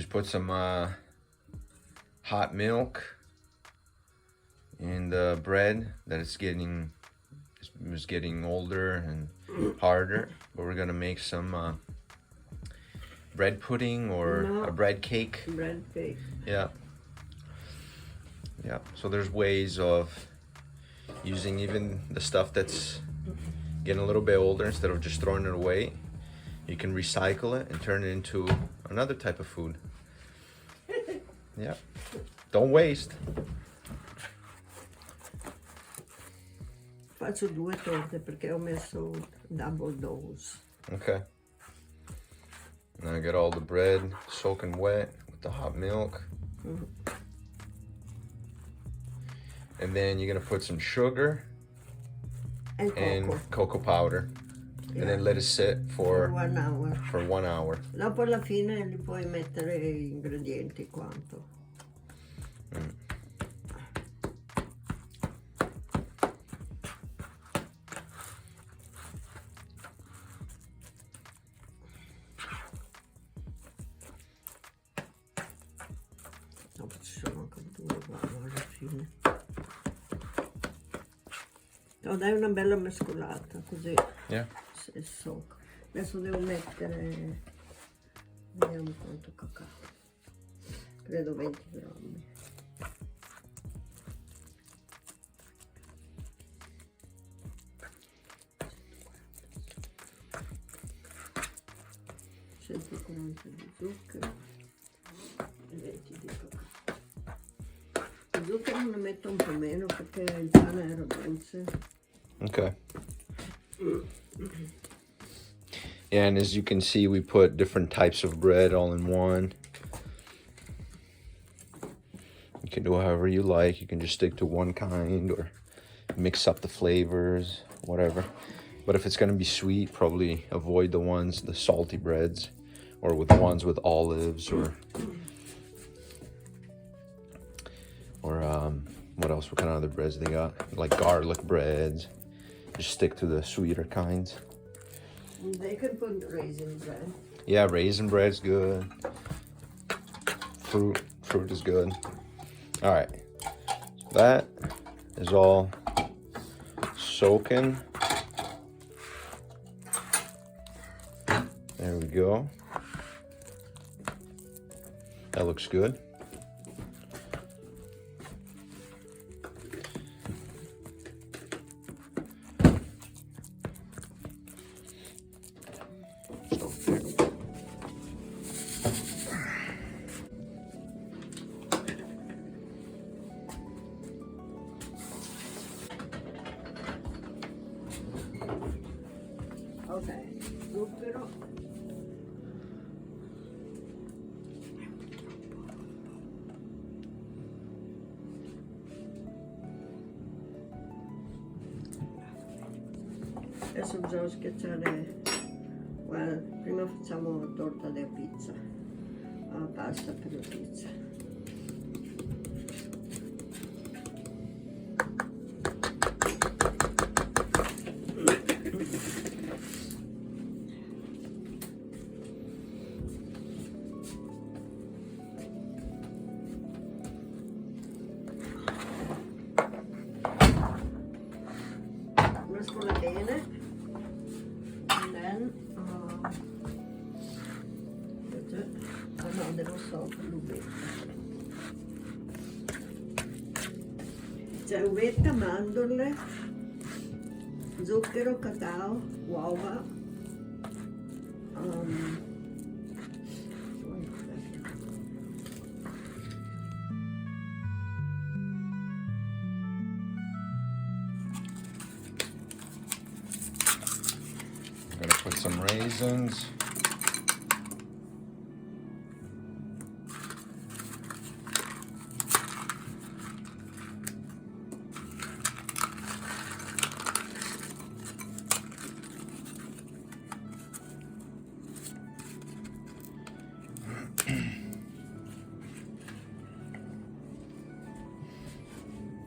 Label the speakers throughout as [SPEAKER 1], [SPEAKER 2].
[SPEAKER 1] just put some hot milk in the bread that is getting older and harder. But we're gonna make some bread pudding or a bread cake.
[SPEAKER 2] Bread cake.
[SPEAKER 1] Yeah. Yeah. So there's ways of using even the stuff that's getting a little bit older. Instead of just throwing it away, you can recycle it and turn it into another type of food. Yeah. Don't waste.
[SPEAKER 2] Faccio 2 torte perché ho messo double dose.
[SPEAKER 1] Okay. Now I got all the bread soaking wet with the hot milk. And then you're gonna put some sugar and cocoa powder. Yeah. And then let it sit for
[SPEAKER 2] 1 hour.
[SPEAKER 1] For 1 hour.
[SPEAKER 2] Dopo alla fine li puoi mettere gli ingredienti quanto. Dopo ci sono anche 2 alla fine. No, dai una bella mescolata così.
[SPEAKER 1] Yeah.
[SPEAKER 2] Se so. Adesso devo mettere, vediamo quanto cacao, credo 20 grammi. di zucchero e 20 di cacao. Lo zucchero ne metto un po' meno perché il pane era dolce.
[SPEAKER 1] Okay. Yeah, and as you can see, we put different types of bread all in one. You can do however you like. You can just stick to one kind or mix up the flavors, whatever. But if it's going to be sweet, probably avoid the salty breads, or with the ones with olives, or what else? What kind of other breads they got? Like garlic breads. Just stick to the sweeter kinds.
[SPEAKER 2] They can put raisin bread.
[SPEAKER 1] Yeah, raisin bread's good. Fruit is good. All right, that is all soaking. There we go. That looks good.
[SPEAKER 2] Ok, zucchero. Adesso bisogna schiacciare, guarda, prima facciamo torta di pizza, pasta per la pizza. Mescola bene, and then no, devo sopra l'uvetta. C'è uvetta, mandorle, zucchero, cacao, uova,
[SPEAKER 1] I'm gonna put some raisins.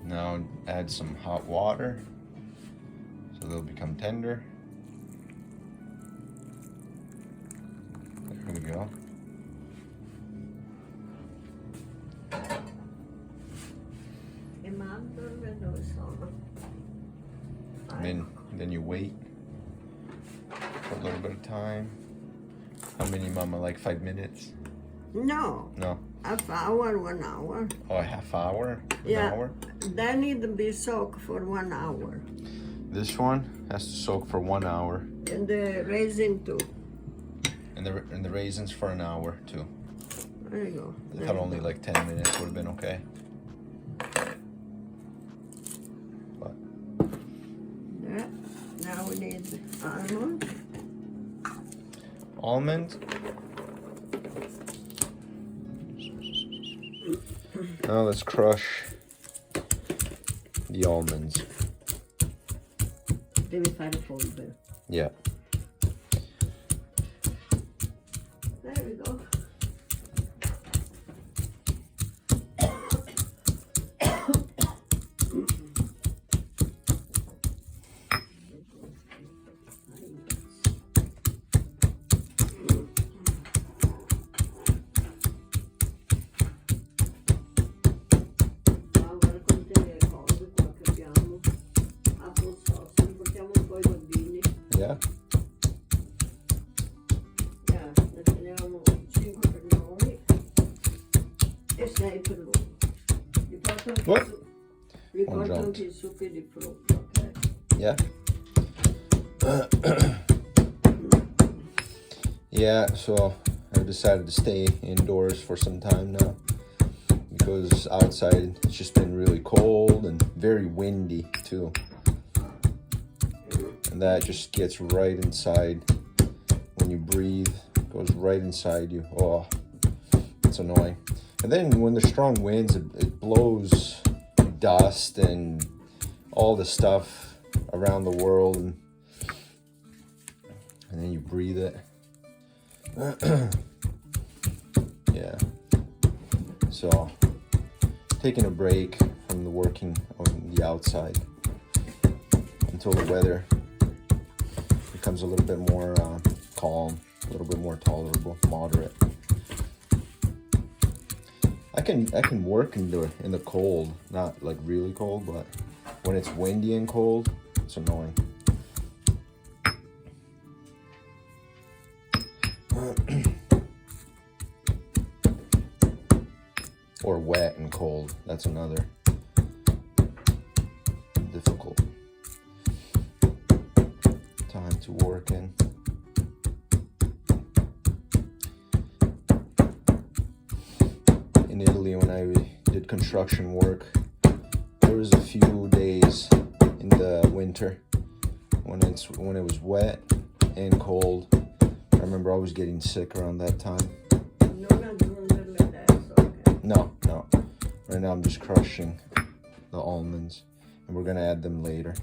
[SPEAKER 1] Now add some hot water so they'll become tender. There we go. then you wait for a little bit of time. How many, Mama? Like 5 minutes?
[SPEAKER 2] No,
[SPEAKER 1] No.
[SPEAKER 2] half hour, 1 hour.
[SPEAKER 1] Oh, a half hour? An
[SPEAKER 2] Yeah.
[SPEAKER 1] hour?
[SPEAKER 2] They need to be soaked for 1 hour.
[SPEAKER 1] This one has to soak for 1 hour.
[SPEAKER 2] And the raisin too.
[SPEAKER 1] And the raisins for an hour too.
[SPEAKER 2] There you go.
[SPEAKER 1] I thought only like 10 minutes would have been okay. But
[SPEAKER 2] Yeah. Now we need almond.
[SPEAKER 1] almond. Now let's crush the almonds.
[SPEAKER 2] Devi fare polvere.
[SPEAKER 1] Yeah.
[SPEAKER 2] There we go. Guarda quante cose qua che abbiamo. Applesauce, ne portiamo un po' ai bambini.
[SPEAKER 1] Yeah.
[SPEAKER 2] Ne teniamo 5 per noi e 6 per loro. Gli porto anche
[SPEAKER 1] What?
[SPEAKER 2] Gli
[SPEAKER 1] One
[SPEAKER 2] porto
[SPEAKER 1] jumped.
[SPEAKER 2] anche i succhi di frutta, ok?
[SPEAKER 1] Yeah. Yeah, so I've decided to stay indoors for some time now because outside it's just been really cold and very windy too. And that just gets right inside when you breathe, it goes right inside you. Oh, it's annoying. And then when there's strong winds, it blows dust and all the stuff around the world, and then you breathe it. Yeah. So taking a break from the working on the outside until the weather becomes a little bit more calm, a little bit more tolerable, moderate. I can work in the cold, not like really cold, but when it's windy and cold, it's annoying. Or wet and cold, that's another difficult time to work in. In Italy, when I did construction work, there was a few days in the winter when it was wet and cold. I remember I was getting sick around that time.
[SPEAKER 2] Non aggiungerle adesso, ok?
[SPEAKER 1] No. Right now I'm just crushing the almonds, and we're gonna add them later.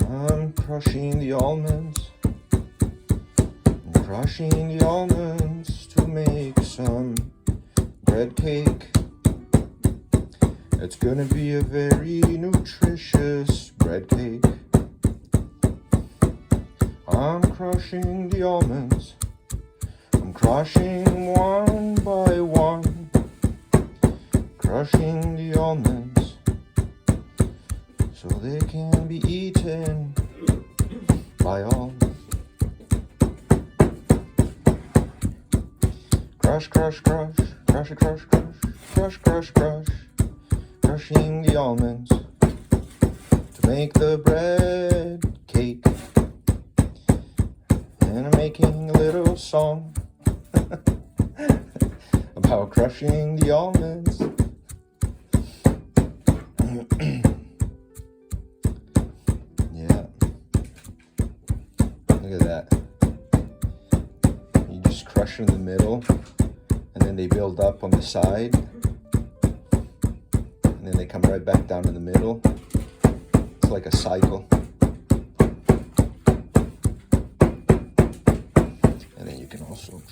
[SPEAKER 1] I'm crushing the almonds. I'm crushing the almonds to make some bread cake. It's gonna be a very nutritious bread cake. I'm crushing the almonds. I'm crushing one by one. Crushing the almonds so they can be eaten by all. Crush, crush, crush, crush, crush, crush, crush, crush, crush. Crushing the almonds to make the bread cake. And I'm making a little song about crushing the almonds. Yeah. Look at that. You just crush in the middle, and then they build up on the side. And then they come right back down in the middle. It's like a cycle. And then you can also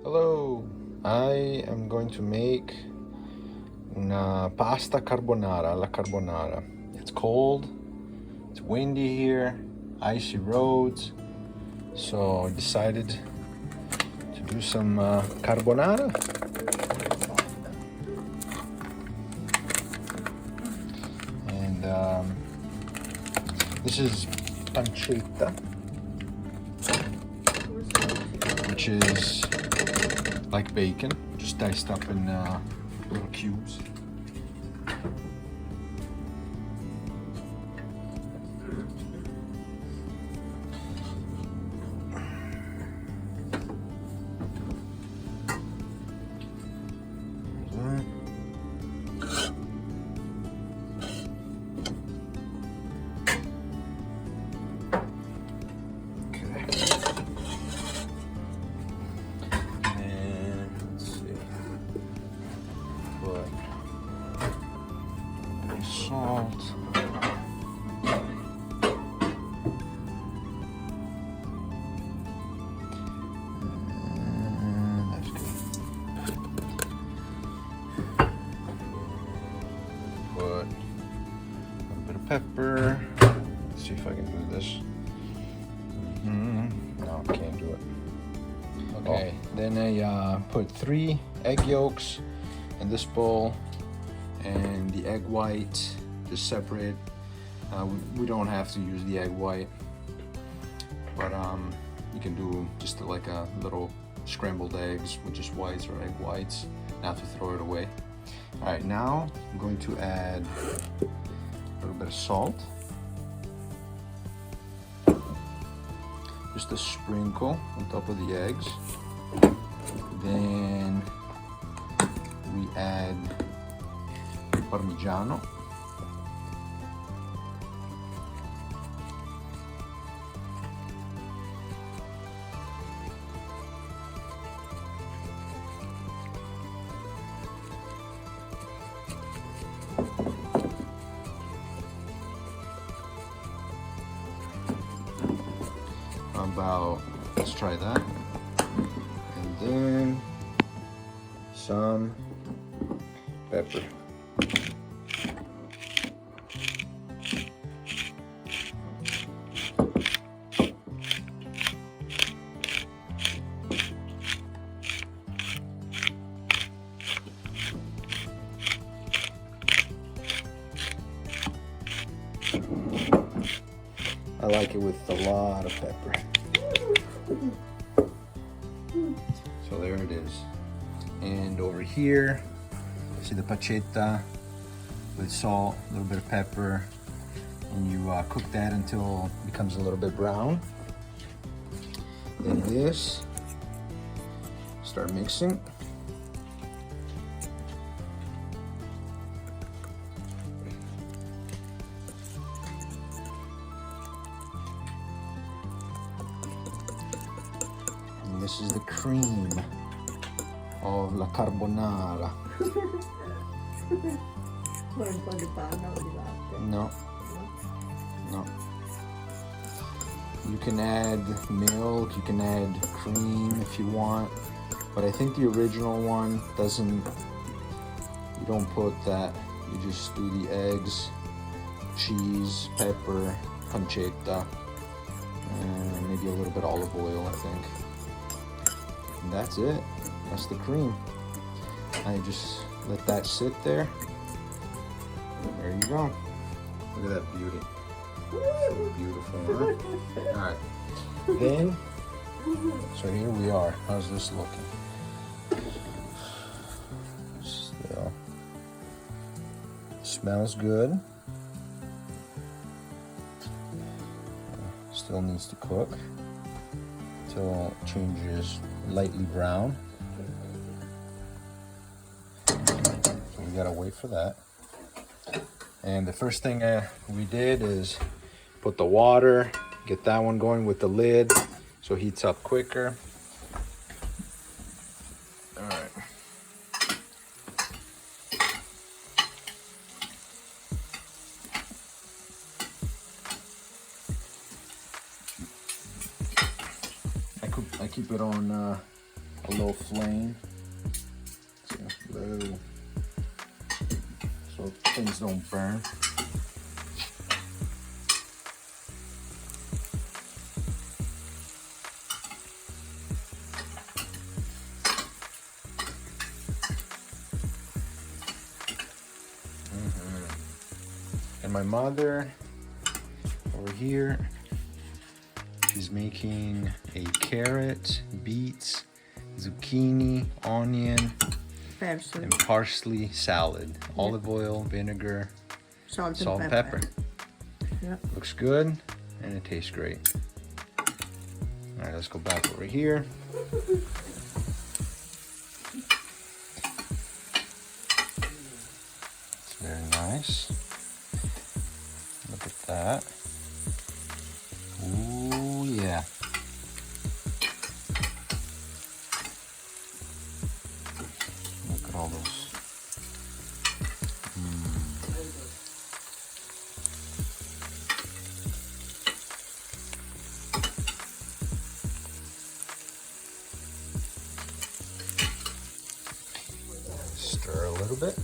[SPEAKER 3] Hello, I am going to make una pasta carbonara, alla carbonara. It's cold, it's windy here, icy roads, so I decided to do some carbonara. And this is pancetta, which is like bacon, just diced up in little cubes. Salt. And that's good. Put a little bit of pepper. Let's see if I can do this. No, can't do it. Okay, then I put 3 egg yolks in this bowl, and the egg white just separate. We don't have to use the egg white, but you can do just like a little scrambled eggs with just whites or egg whites, not to throw it away. All right, now I'm going to add a little bit of salt, just a sprinkle on top of the eggs. Then we add Parmigiano. Let's try that. And then some pepper. I like it with a lot of pepper. So there it is. And over here, see the pancetta with salt, a little bit of pepper, and you cook that until it becomes a little bit brown. Then this, start mixing. This is the cream of la carbonara.
[SPEAKER 2] Poi un po' di panna o di latte.
[SPEAKER 3] No. No. You can add milk, you can add cream if you want, but I think the original one doesn't, you don't put that. You just do the eggs, cheese, pepper, pancetta, and maybe a little bit olive oil, I think. And that's it. That's the cream. I just let that sit there. There you go. Look at that beauty. So beautiful, huh? All right. Then, so here we are. How's this looking? Still smells good. Still needs to cook till it changes lightly brown. So we gotta wait for that. And the first thing we did is put the water, get that one going with the lid so it heats up quicker. All right. I keep it on a low flame. So, low. So things don't burn. And my mother over here, she's making a carrot, beets, zucchini, onion,
[SPEAKER 2] Parsley,
[SPEAKER 3] and parsley salad. Olive oil, vinegar,
[SPEAKER 2] salt
[SPEAKER 3] salt
[SPEAKER 2] and
[SPEAKER 3] and pepper.
[SPEAKER 2] Yep.
[SPEAKER 3] Looks good and it tastes great. All right, let's go back over here. It's very nice. Look at that. Ooh, yeah. Look at all those. Stir a little bit.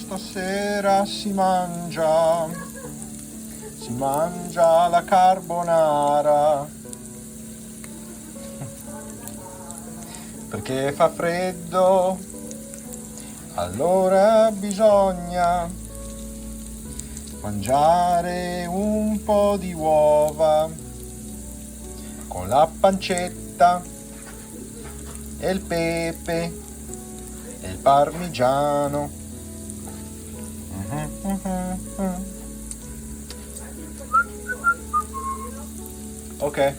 [SPEAKER 3] Stasera si mangia la carbonara, perché fa freddo, allora bisogna mangiare un po' di uova con la pancetta e il pepe e il parmigiano. Okay.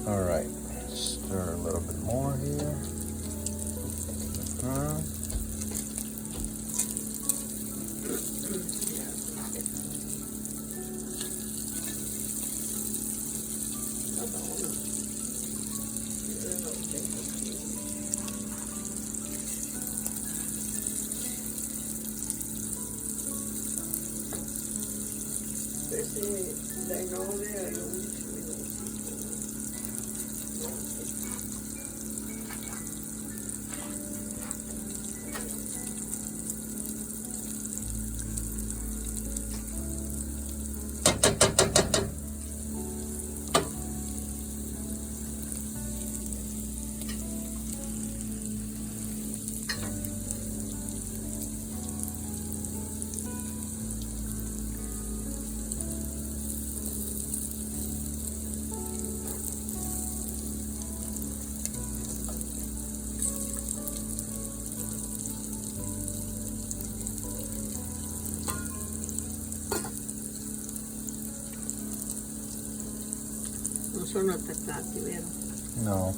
[SPEAKER 3] All right. Stir a little bit more here.
[SPEAKER 2] Questi dai 9 ai 11 minuti. Non sono attaccati, vero?
[SPEAKER 3] No.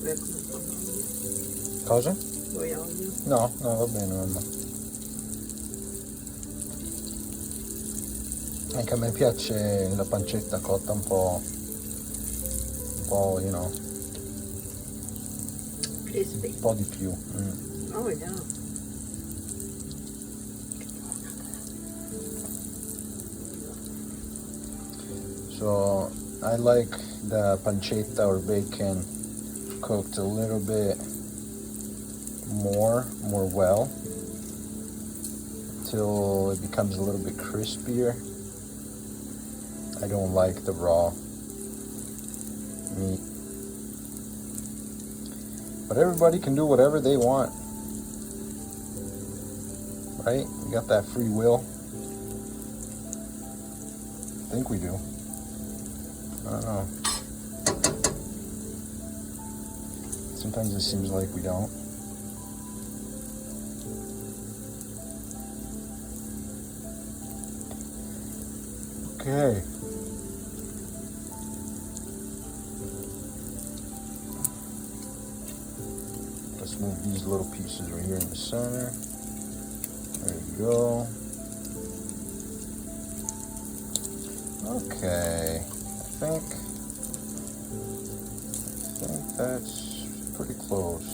[SPEAKER 2] Ecco un po' d'olio.
[SPEAKER 3] Cosa?
[SPEAKER 2] Vuoi olio?
[SPEAKER 3] No, va bene, mamma. Anche a me piace la pancetta cotta un po', you know.
[SPEAKER 2] crispy.
[SPEAKER 3] Un po' di più. Mm.
[SPEAKER 2] Oh, vediamo.
[SPEAKER 3] So I like the pancetta or bacon cooked a little bit more well, until it becomes a little bit crispier. I don't like the raw meat. But everybody can do whatever they want, right? We got that free will. I think we do. I don't know. Sometimes it seems like we don't. Okay. Let's move these little pieces right here in the center. There you go. Okay. I think that's pretty close.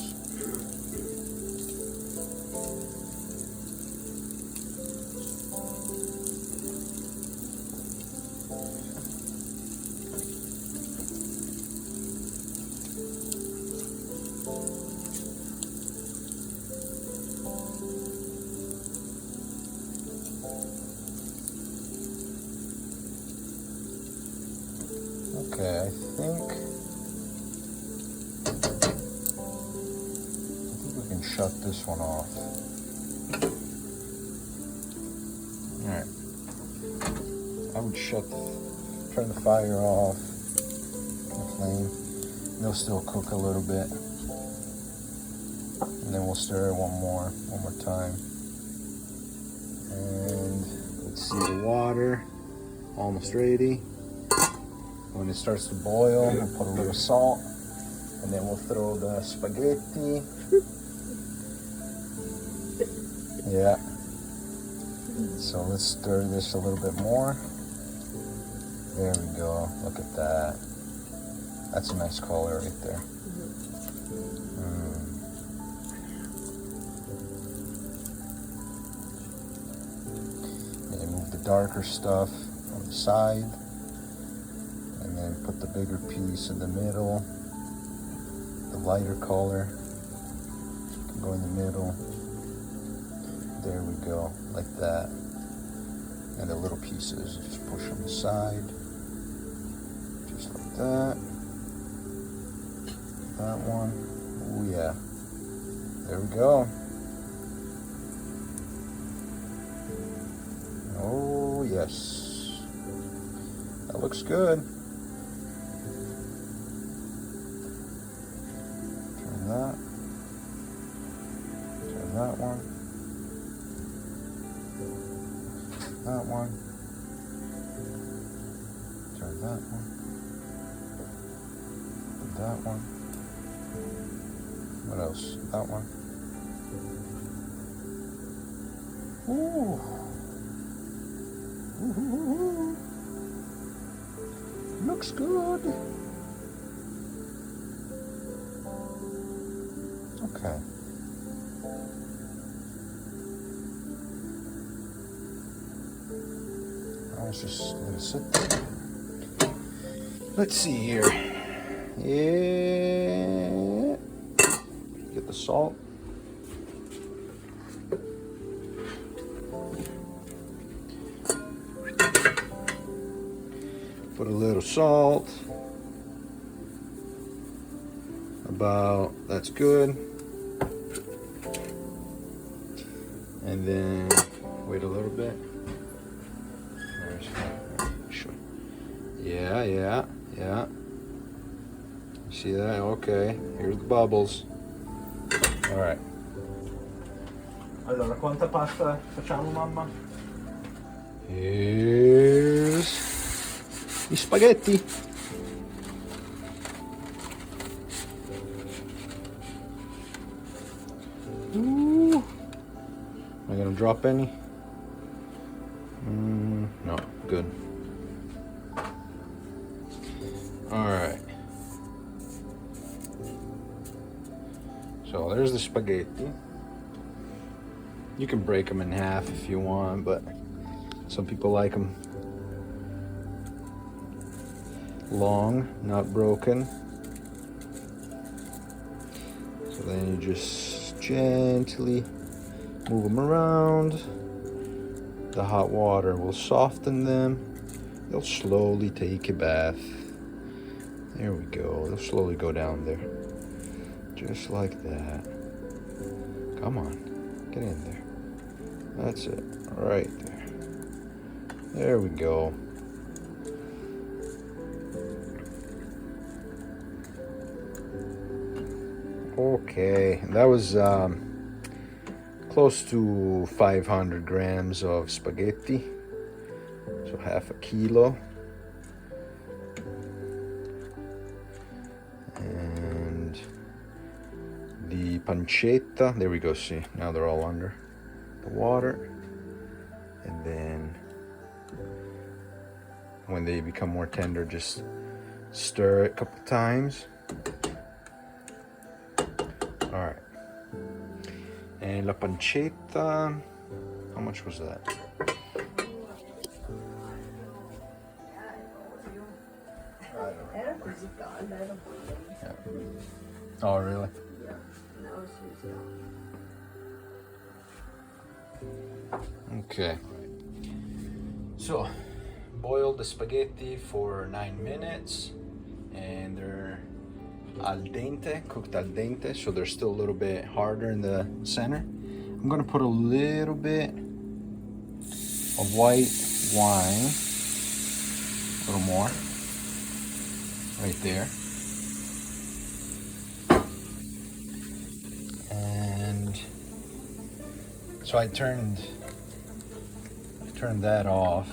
[SPEAKER 3] Okay, I think we can shut this one off. Alright. I would turn the fire off, the flame. They'll still cook a little bit. And then we'll stir it one more time. And let's see, the water, almost ready. When it starts to boil, we'll put a little salt, and then we'll throw the spaghetti. Yeah. So let's stir this a little bit more. There we go. Look at that. That's a nice color right there. And then move the darker stuff on the side. And then put the bigger piece in the middle. The lighter color can go in the middle. There we go, like that. And the little pieces, just push on the side. Just like that. That one. Oh yeah. There we go. Oh yes. That looks good. That. Turn that one. That one. Turn that one. That one. What else? That one. Ooh. Ooh. Looks good. Okay. Let's just let it sit there. Let's see here. Yeah. Get the salt. Put a little salt. That's good. And then wait a little bit. Yeah. See that? Okay. Here's the bubbles. All right. Allora, quanta pasta facciamo, mamma? Here's gli spaghetti. Ooh. Am I gonna drop any? No, good. All right. So there's the spaghetti. You can break them in half if you want, but some people like them long, not broken. So then you just gently move them around. The hot water will soften them. They'll slowly take a bath. There we go. They'll slowly go down there. Just like that. Come on. Get in there. That's it. Right there. There we go. Okay. That was close to 500 grams of spaghetti. So half a kilo. And the pancetta, there we go, see, now they're all under the water. And then when they become more tender, just stir it a couple times. All right. And la pancetta, how much was that?
[SPEAKER 2] Era così calda, era buona.
[SPEAKER 3] Yeah. Oh, really?
[SPEAKER 2] Yeah, now she's gone.
[SPEAKER 3] Okay. So, boiled the spaghetti for 9 minutes, and they're al dente, cooked al dente, so they're still a little bit harder in the center. I'm gonna put a little bit of white wine, a little more, right there. And so I turned that off,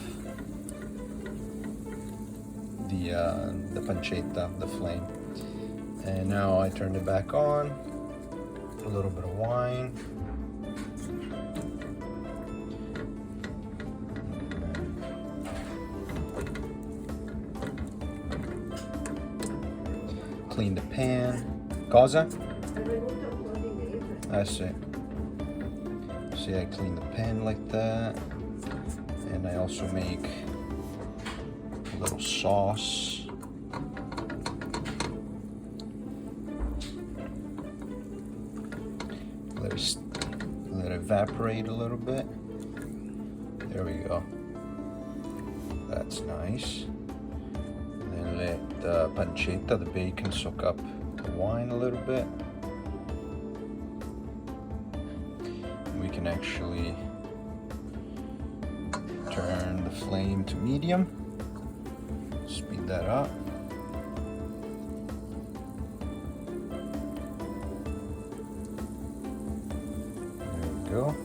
[SPEAKER 3] the pancetta, the flame, and now I turned it back on. A little bit of wine. Clean the pan. Cosa? That's it. See, I clean the pan like that. And I also make a little sauce. Let it evaporate a little bit. There we go. That's nice. And then let the pancetta, the bacon, soak up the wine a little bit. We can actually turn the flame to medium. Speed that up. There we go.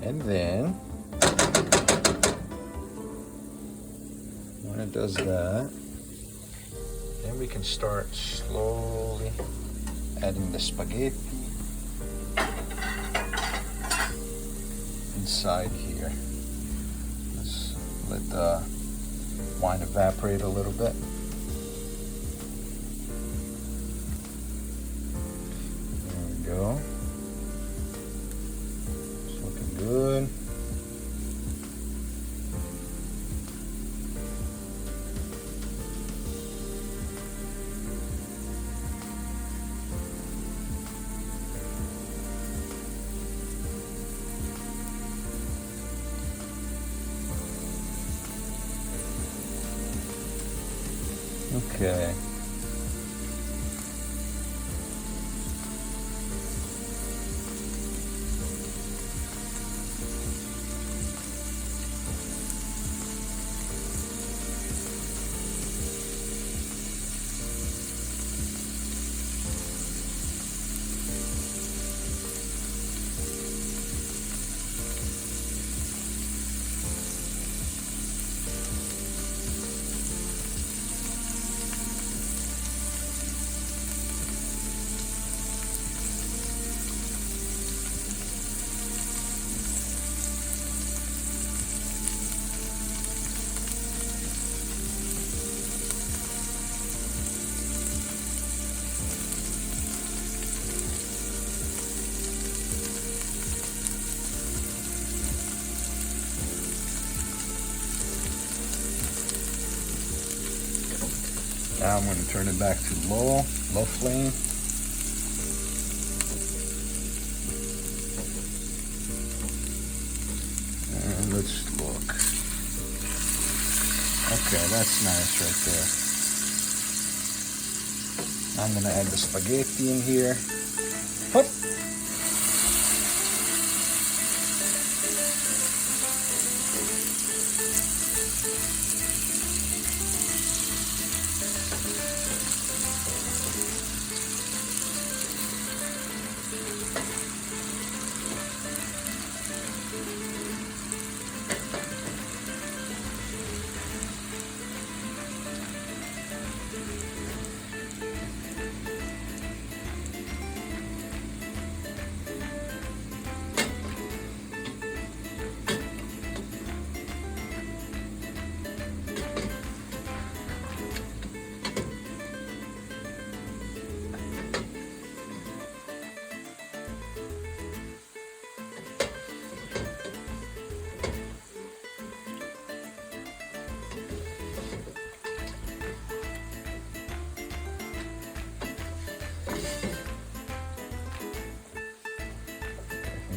[SPEAKER 3] And then when it does that, then we can start slowly adding the spaghetti inside here. Let's let the wine evaporate a little bit. There we go. It's looking good. Okay. Now I'm going to turn it back to low flame. And let's look. Okay, that's nice right there. I'm going to add the spaghetti in here. Hup.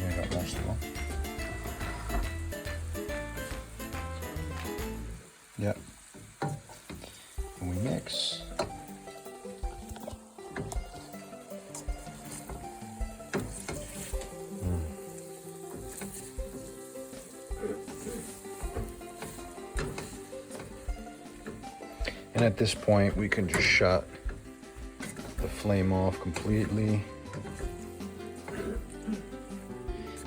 [SPEAKER 3] I got most of them. Yep. And we mix. And at this point, we can just shut the flame off completely.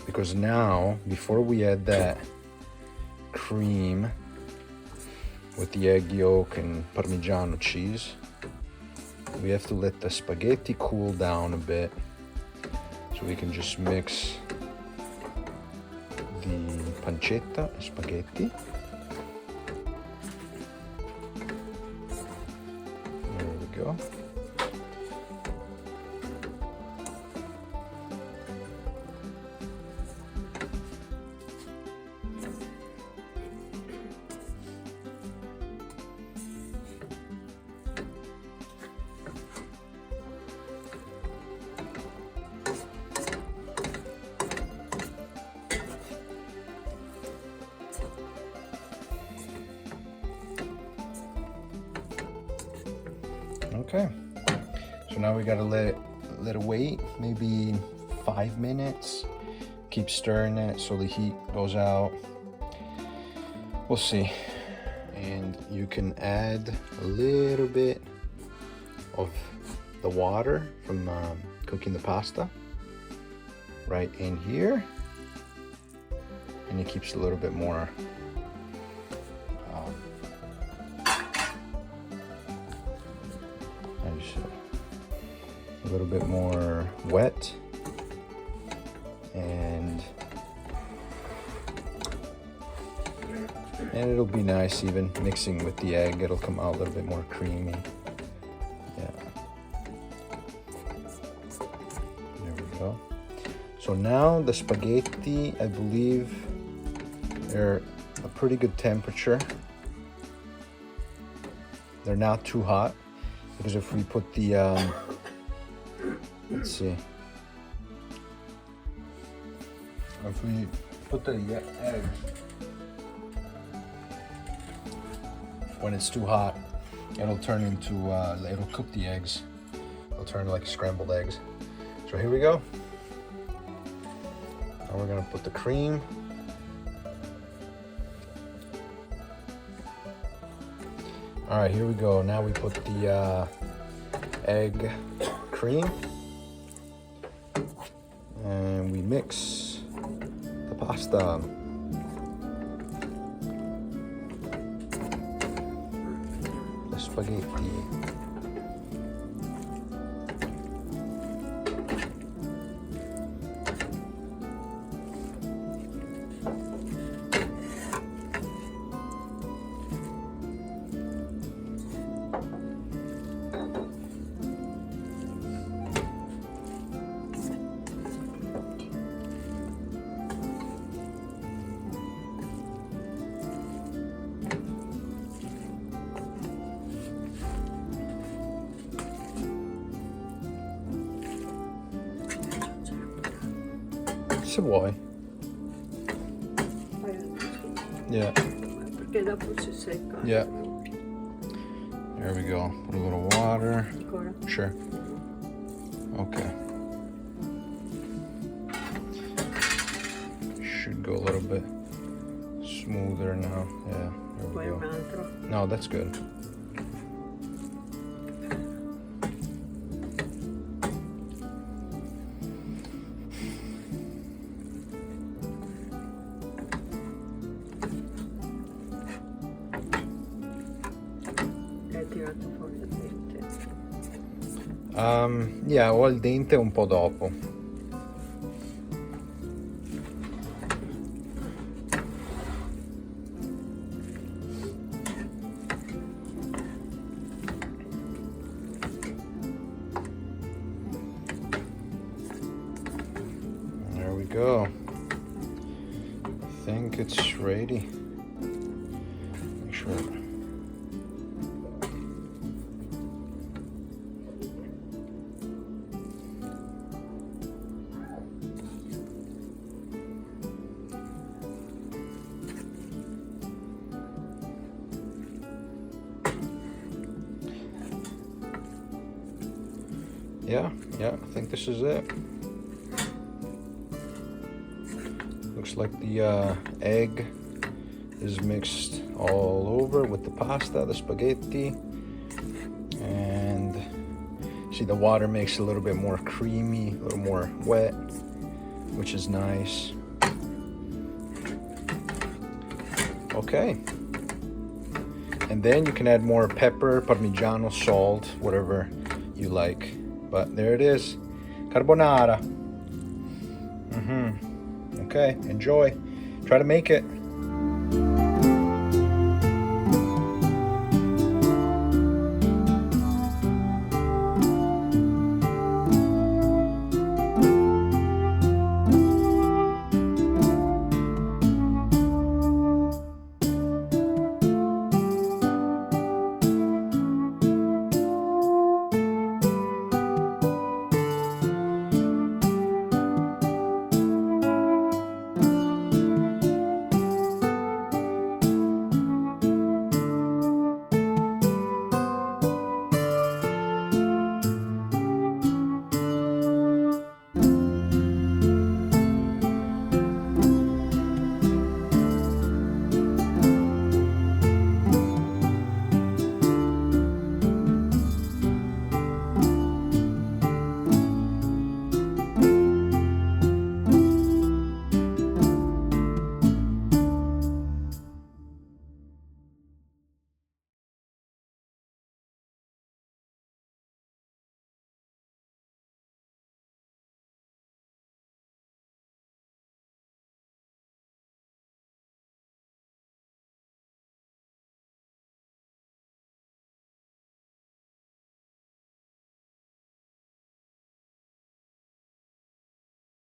[SPEAKER 3] Because now, before we add that cream with the egg yolk and Parmigiano cheese, we have to let the spaghetti cool down a bit so we can just mix the pancetta and spaghetti. There we go. Okay, so now we gotta let it wait, maybe 5 minutes. Keep stirring it so the heat goes out. We'll see. And you can add a little bit of the water from cooking the pasta right in here, and it keeps a little bit more a little bit more wet, and it'll be nice even mixing with the egg. It'll come out a little bit more creamy. Yeah, there we go. So now the spaghetti, I believe they're a pretty good temperature. They're not too hot, because if we put the let's see. If we put the egg, when it's too hot, it'll turn into, it'll cook the eggs. It'll turn like scrambled eggs. So here we go. Now we're gonna put the cream. All right, here we go. Now we put the egg cream. And we mix the pasta. The spaghetti. se vuoi. Yeah.
[SPEAKER 2] Perché dopo si secca.
[SPEAKER 3] Yeah. There we go. Put a little water.
[SPEAKER 2] Ancora.
[SPEAKER 3] Sure. Okay. Should go a little bit smoother now. Yeah. There we
[SPEAKER 2] Poi
[SPEAKER 3] go.
[SPEAKER 2] un altro.
[SPEAKER 3] No, that's good.
[SPEAKER 2] Hai tirato fuori il dente.
[SPEAKER 3] Yeah, ho il dente un po' dopo. There we go. I think it's ready. Make sure. Yeah, I think this is it. Looks like the egg is mixed all over with the pasta, the spaghetti. And see, the water makes it a little bit more creamy, a little more wet, which is nice. Okay. And then you can add more pepper, parmigiano, salt, whatever you like. But there it is, carbonara. Okay, enjoy. Try to make it.